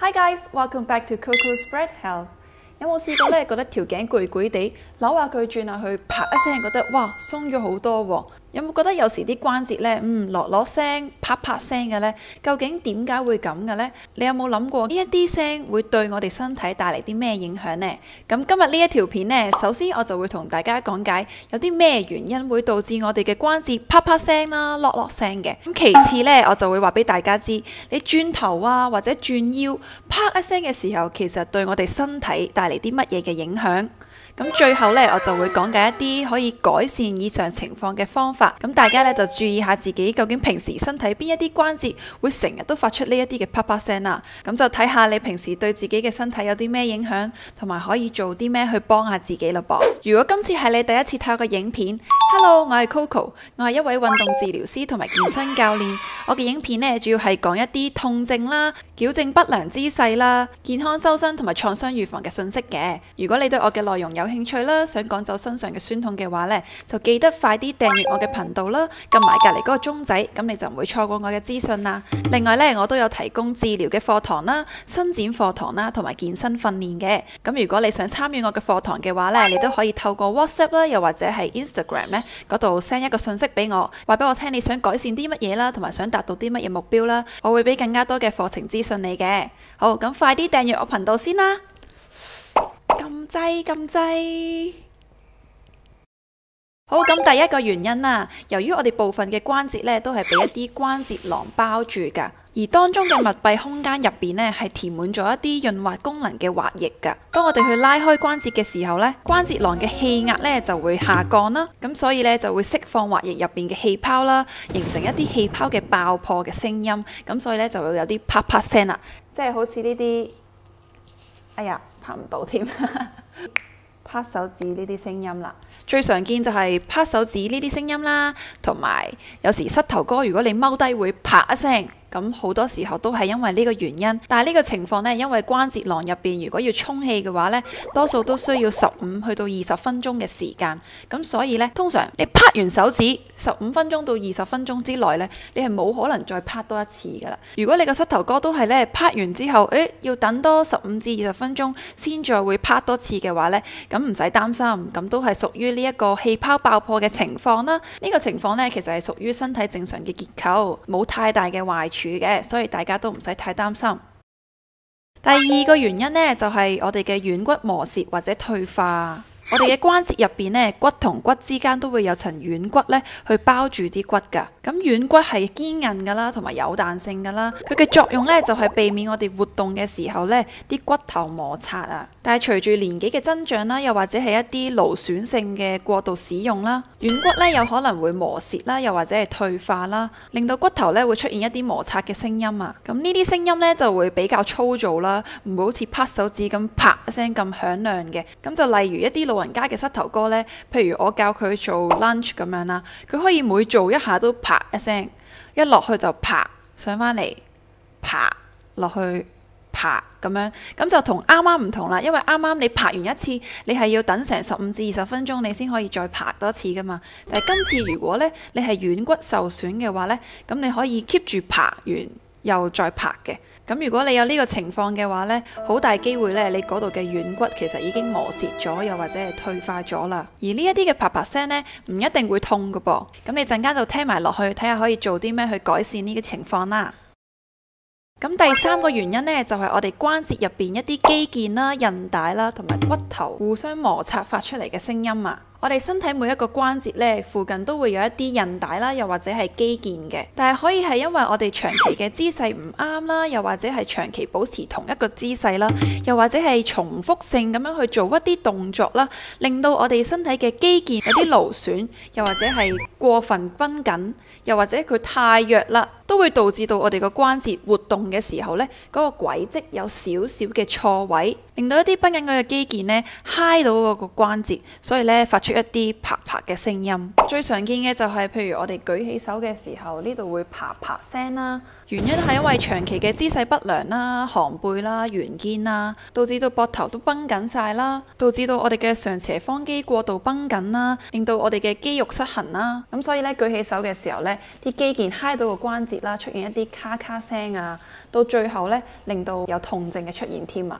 Hi guys, welcome back to Coco Spread Health。有冇試過咧？覺得條頸攰攰地，扭下佢轉下去，啪一聲覺得哇鬆咗好多喎。有冇覺得有時啲關節咧，落聲、啪啪聲嘅咧？究竟點解會咁嘅咧？你有冇諗過呢一啲聲會對我哋身體帶嚟啲咩影響呢？咁今日呢一條片呢，首先我就會同大家講解有啲咩原因會導致我哋嘅關節啪啪聲啦、落聲嘅。咁其次呢，我就會話俾大家知，你轉頭啊或者轉腰啪一聲嘅時候，其實對我哋身體帶嚟啲乜嘢嘅影響。咁最後呢，我就會講解一啲可以改善以上情況嘅方法。咁大家呢，就注意下自己究竟平時身體邊一啲關節會成日都發出呢一啲嘅啪啪聲啦。咁就睇下你平時對自己嘅身體有啲咩影響，同埋可以做啲咩去幫下自己咯噃。如果今次係你第一次睇我嘅影片，Hello， 我係 Coco， 我係一位運動治療師同埋健身教練。我嘅影片呢，主要係講一啲痛症啦、矯正不良姿勢啦、健康修身同埋創傷預防嘅信息嘅。如果你對我嘅內容有興趣啦，想趕走身上嘅酸痛嘅話呢，就記得快啲訂閱我嘅頻道啦，撳埋隔離嗰個鐘仔，咁你就唔會錯過我嘅資訊啦。另外呢，我都有提供治療嘅課堂啦、伸展課堂啦，同埋健身訓練嘅。咁如果你想參與我嘅課堂嘅話呢，你都可以透過 WhatsApp 啦，又或者係 Instagram 呢嗰度 send 一個信息俾我，話俾我聽你想改善啲乜嘢啦，同埋想達到啲乜嘢目標啦，我會俾更加多嘅課程資訊你嘅。好，咁快啲訂閱我頻道先啦！撳掣。好，咁第一個原因啦，由於我哋部分嘅關節咧都係俾一啲關節囊包住㗎，而當中嘅密閉空間入邊咧係填滿咗一啲潤滑功能嘅滑液㗎。當我哋去拉開關節嘅時候咧，關節囊嘅氣壓咧就會下降啦，咁所以咧就會釋放滑液入邊嘅氣泡啦，形成一啲氣泡嘅爆破嘅聲音，咁所以咧就會有啲啪啪聲啦，即係好似呢啲，哎呀拍唔到添。拍手指呢啲聲音啦，最常見就係拍手指呢啲聲音啦，同埋有時膝頭哥如果你踎低會啪一聲，咁好多時候都係因為呢個原因。但係呢個情況呢，因為關節囊入邊如果要充氣嘅話呢，多數都需要15去到20分鐘嘅時間。咁所以呢，通常你拍完手指15分鐘到20分鐘之內呢，你係冇可能再拍多一次㗎啦。如果你個膝頭哥都係呢，拍完之後，要等多15至20分鐘先再會拍多次嘅話呢，咁唔使擔心，咁都係屬於呢一個氣泡爆破嘅情況啦。呢個情況呢，其實係屬於身體正常嘅結構，冇太大嘅壞處嘅，所以大家都唔使太擔心。第二個原因呢，就係我哋嘅軟骨磨蝕或者退化。我哋嘅關節入邊呢，骨同骨之間都會有層軟骨呢去包住啲骨㗎。咁軟骨係堅韌㗎啦，同埋有彈性㗎啦。佢嘅作用呢，就係避免我哋活動嘅時候呢啲骨頭摩擦啊。但係隨住年紀嘅增長啦，又或者係一啲勞損性嘅過度使用啦，軟骨呢有可能會磨蝕啦，又或者係退化啦，令到骨頭呢會出現一啲摩擦嘅聲音啊。咁呢啲聲音呢就會比較粗糙啦，唔會好似拍手指咁啪一聲咁響亮嘅。咁就例如一啲老人家嘅膝頭哥呢，譬如我教佢做 lunge 咁樣啦，佢可以每做一下都啪一聲，一落去就啪，上返嚟啪，落去啪咁樣，咁就同啱啱唔同啦。因為啱啱你拍完一次，你係要等成15至20分鐘，你先可以再拍多次噶嘛。但係今次如果呢，你係軟骨受損嘅話呢，咁你可以 keep 住拍完又再拍嘅。咁如果你有呢個情況嘅話呢，好大機會呢，你嗰度嘅軟骨其實已經磨蝕咗，又或者係退化咗啦。而呢一啲嘅啪啪聲呢，唔一定會痛㗎噃。咁你陣間就聽埋落去，睇下可以做啲咩去改善呢個情況啦。咁第三個原因呢，就係我哋關節入邊一啲肌腱啦、韌帶啦同埋骨頭互相摩擦發出嚟嘅聲音啊。我哋身體每一個關節呢，附近都會有一啲韌帶啦，又或者係肌腱嘅。但係可以係因為我哋長期嘅姿勢唔啱啦，又或者係長期保持同一個姿勢啦，又或者係重複性咁樣去做一啲動作啦，令到我哋身體嘅肌腱有啲勞損，又或者係過分繃緊，又或者佢太弱啦，都會導致到我哋個關節活動嘅時候呢，嗰個軌跡有少少嘅錯位，令到一啲繃緊嘅肌腱呢揩到嗰個關節，所以呢發出一啲啪啪嘅聲音。最常見嘅就係譬如我哋舉起手嘅時候，呢度會啪啪聲啦。原因係因為長期嘅姿勢不良啦、寒背啦、圓肩啦，導致到膊頭都繃緊晒啦，導致到我哋嘅上斜方肌過度繃緊啦，令到我哋嘅肌肉失衡啦。咁所以咧，舉起手嘅時候咧，啲肌腱揩到個關節啦，出現一啲咔咔聲啊，到最後咧，令到有痛症嘅出現添啊。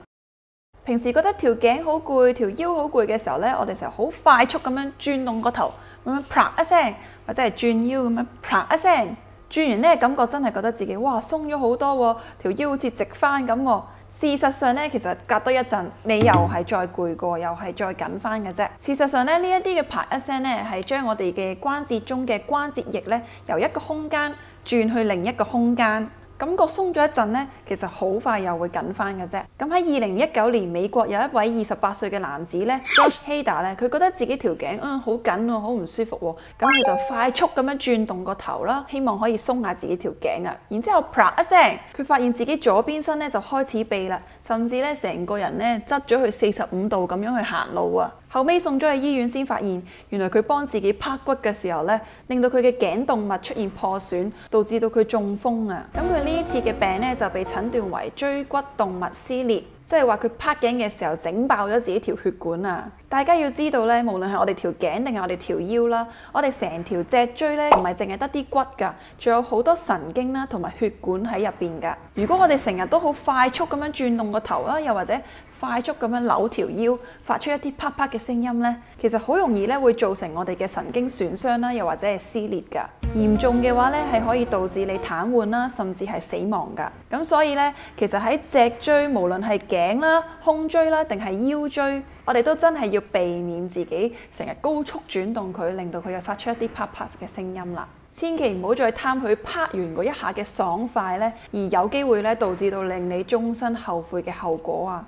平時覺得條頸好攰、條腰好攰嘅時候咧，我哋成日好快速咁樣轉動個頭，咁樣啪一聲，或者係轉腰咁樣啪一聲。轉完呢，感覺真係覺得自己哇鬆咗好多喎，條腰好似直翻咁喎。事實上呢，其實隔多一陣，你又係再攰過，又係再緊翻嘅啫。事實上呢，呢一啲嘅啪一聲呢，係將我哋嘅關節中嘅關節液呢，由一個空間轉去另一個空間。感覺鬆咗一陣呢，其實好快又會緊翻嘅啫。咁喺2019年，美國有一位28歲嘅男子呢 Josh Hader 咧，佢覺得自己條頸好緊喎，好唔舒服喎。咁佢就快速咁樣轉動個頭啦，希望可以鬆下自己條頸啊。然之後啪一聲，佢發現自己左邊身呢就開始痹啦，甚至呢成個人呢側咗去45度咁樣去行路啊。後尾送咗去醫院先發現，原來佢幫自己拍骨嘅時候呢，令到佢嘅頸動脈出現破損，導致到佢中風啊。咁佢呢次嘅病呢，就被診斷為椎骨動脈撕裂，即係話佢拍頸嘅時候整爆咗自己條血管啊！大家要知道呢，無論係我哋條頸定係我哋條腰啦，我哋成條脊椎呢，唔係淨係得啲骨㗎，仲有好多神經啦同埋血管喺入邊㗎。如果我哋成日都好快速咁樣轉動個頭啦，又或者快速咁樣扭條腰，發出一啲啪啪嘅聲音呢，其實好容易咧會造成我哋嘅神經損傷啦，又或者係撕裂㗎。嚴重嘅話咧，係可以導致你癱瘓啦，甚至係死亡㗎。咁所以咧，其實喺脊椎，無論係頸啦、胸椎啦，定係腰椎，我哋都真係要避免自己成日高速轉動佢，令到佢又發出一啲啪啪嘅聲音啦。千祈唔好再貪佢啪完嗰一下嘅爽快咧，而有機會咧導致到令你終身後悔嘅後果啊！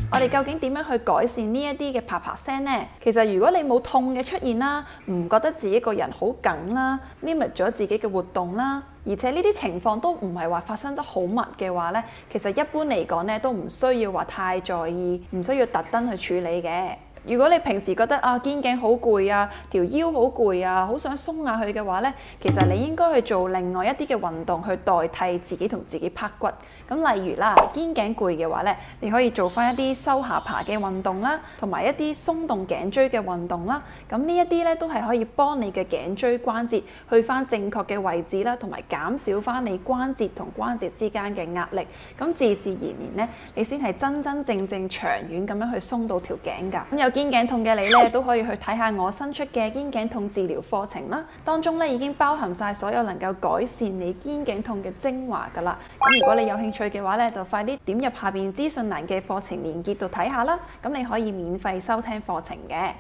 我哋究竟點樣去改善呢一啲嘅啪啪聲呢？其實如果你冇痛嘅出現啦，唔覺得自己個人好緊啦 ，limit 咗自己嘅活動啦，而且呢啲情況都唔係話發生得好密嘅話呢，其實一般嚟講呢，都唔需要話太在意，唔需要特登去處理嘅。如果你平時覺得肩頸好攰啊，條腰好攰啊，好想鬆下去嘅話呢，其實你應該去做另外一啲嘅運動去代替自己同自己拍骨。咁例如啦，肩頸攰嘅話呢，你可以做翻一啲收下巴嘅運動啦，同埋一啲鬆動頸椎嘅運動啦。咁呢一啲呢，都係可以幫你嘅頸椎關節去翻正確嘅位置啦，同埋減少翻你關節同關節之間嘅壓力。咁自自然然呢，你先係真真正正長遠咁樣去鬆到條頸㗎。咁有肩頸痛嘅你呢，都可以去睇下我新出嘅肩頸痛治療課程啦。當中呢，已經包含晒所有能夠改善你肩頸痛嘅精華㗎啦。咁如果你有興趣嘅話咧，就快啲點入下邊資訊欄嘅課程連結度睇下啦。咁你可以免費收聽課程嘅。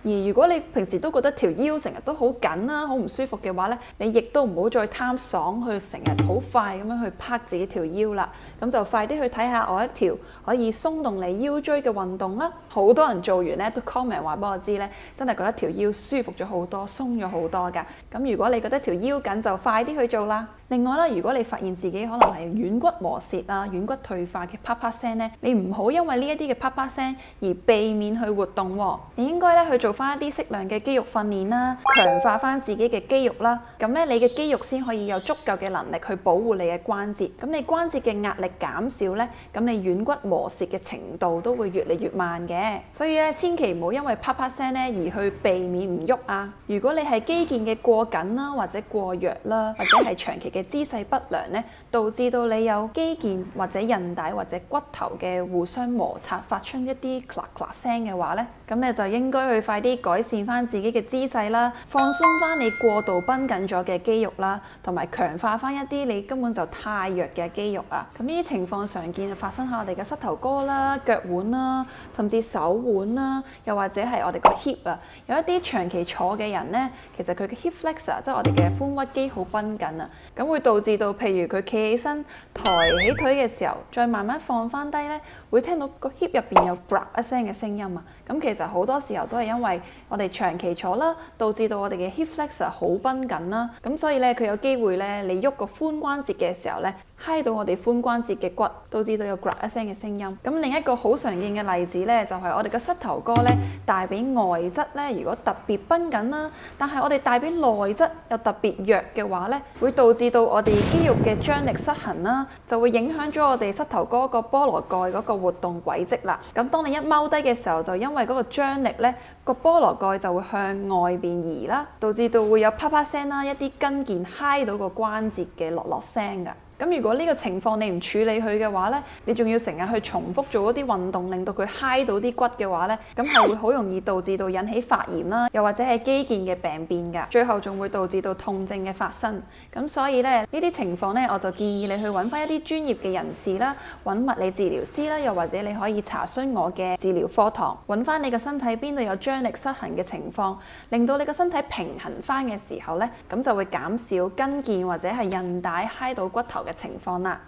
而如果你平時都覺得條腰成日都好緊啦，好唔舒服嘅話咧，你亦都唔好再貪爽去成日好快咁樣去拍自己條腰啦。咁就快啲去睇下我一條可以鬆動你腰椎嘅運動啦。好多人做完咧都 comment 話俾我知咧，真係覺得條腰舒服咗好多，鬆咗好多㗎。咁如果你覺得條腰緊，就快啲去做啦。另外啦，如果你發現自己可能係軟骨磨蝕啊、軟骨退化嘅啪啪聲咧，你唔好因為呢一啲嘅啪啪聲而避免去活動喎。你應該咧去做翻一啲適量嘅肌肉訓練啦，強化翻自己嘅肌肉啦。咁咧，你嘅肌肉先可以有足夠嘅能力去保護你嘅關節。咁你關節嘅壓力減少咧，咁你軟骨磨蝕嘅程度都會越嚟越慢嘅。所以咧，千祈唔好因為啪啪聲咧而去避免唔喐啊。如果你係肌腱嘅過緊啦，或者過弱啦，或者係長期嘅姿勢不良咧，導致到你有肌腱或者韌帶或者骨頭嘅互相摩擦，發出一啲咔咔聲嘅話咧，咁你就應該去快啲改善翻自己嘅姿勢啦，放鬆翻你過度繃緊咗嘅肌肉啦，同埋強化翻一啲你根本就太弱嘅肌肉啊。咁呢啲情況常見就發生喺我哋嘅膝頭哥啦、腳腕啦，甚至手腕啦，又或者係我哋個 hip 啊。有一啲長期坐嘅人咧，其實佢嘅 hip flexor 即係我哋嘅髖屈肌好繃緊啊，咁會導致到譬如佢企起身抬起腿嘅時候，再慢慢放翻低咧，會聽到個 hip 入邊有啪一聲嘅聲音啊。咁其實好多時候都係因為我哋長期坐啦，導致到我哋嘅 hip flexor 好繃緊啦。咁所以咧，佢有機會咧，你喐個髖關節嘅時候咧，揩到我哋髖關節嘅骨，導致到有呱一聲嘅聲音。咁另一個好常見嘅例子呢，就係我哋嘅膝頭哥呢，大髀外側呢，如果特別繃緊啦，但係我哋大髀內側又特別弱嘅話呢，會導致到我哋肌肉嘅張力失衡啦，就會影響咗我哋膝頭哥個菠蘿蓋嗰個活動軌跡啦。咁當你一踎低嘅時候，就因為嗰個張力呢，個菠蘿蓋就會向外邊移啦，導致到會有啪啪聲啦，一啲筋腱揩到個關節嘅落落聲㗎。咁如果呢個情況你唔處理佢嘅話呢，你仲要成日去重複做一啲運動，令到佢揩到啲骨嘅話呢，咁係會好容易導致到引起發炎啦，又或者係肌腱嘅病變㗎，最後仲會導致到痛症嘅發生。咁所以呢啲情況呢，我就建議你去揾翻一啲專業嘅人士啦，揾物理治療師啦，又或者你可以查詢我嘅治療課堂，揾翻你個身體邊度有張力失衡嘅情況，令到你個身體平衡翻嘅時候呢，咁就會減少筋腱或者係韌帶揩到骨頭嘅情況啦。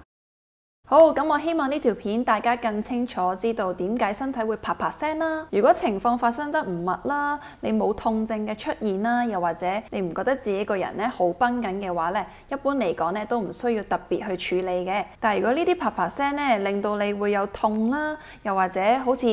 好，咁我希望呢條片大家更清楚知道點解身體會啪啪聲啦。如果情況發生得唔密啦，你冇痛症嘅出現啦，又或者你唔覺得自己個人咧好繃緊嘅話咧，一般嚟講咧都唔需要特別去處理嘅。但係如果呢啲啪啪聲咧令到你會有痛啦，又或者好似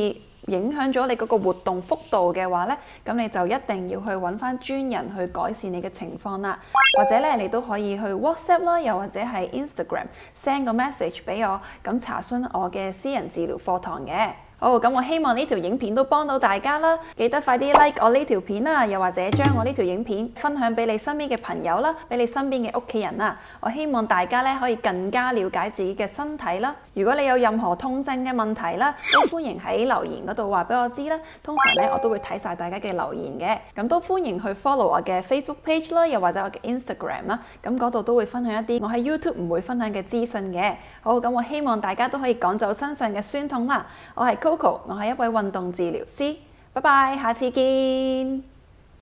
影響咗你嗰個活動幅度嘅話呢，咁你就一定要去揾翻專人去改善你嘅情況啦。或者咧，你都可以去 WhatsApp 啦，又或者係 Instagram send 個 message 俾我，咁查詢我嘅私人治療課堂嘅。好，咁我希望呢條影片都幫到大家啦，記得快啲 like 我呢條片啦，又或者將我呢條影片分享俾你身邊嘅朋友啦，俾你身邊嘅屋企人啦。我希望大家咧可以更加了解自己嘅身體啦。如果你有任何痛症嘅問題啦，都歡迎喺留言嗰度話俾我知啦。通常咧我都會睇晒大家嘅留言嘅，咁都歡迎去 follow 我嘅 Facebook page 啦，又或者我嘅 Instagram 啦，咁嗰度都會分享一啲我喺 YouTube 唔會分享嘅資訊嘅。好，咁我希望大家都可以趕走身上嘅酸痛啦。我係Coco，我係一位運動治療師，拜拜，下次見。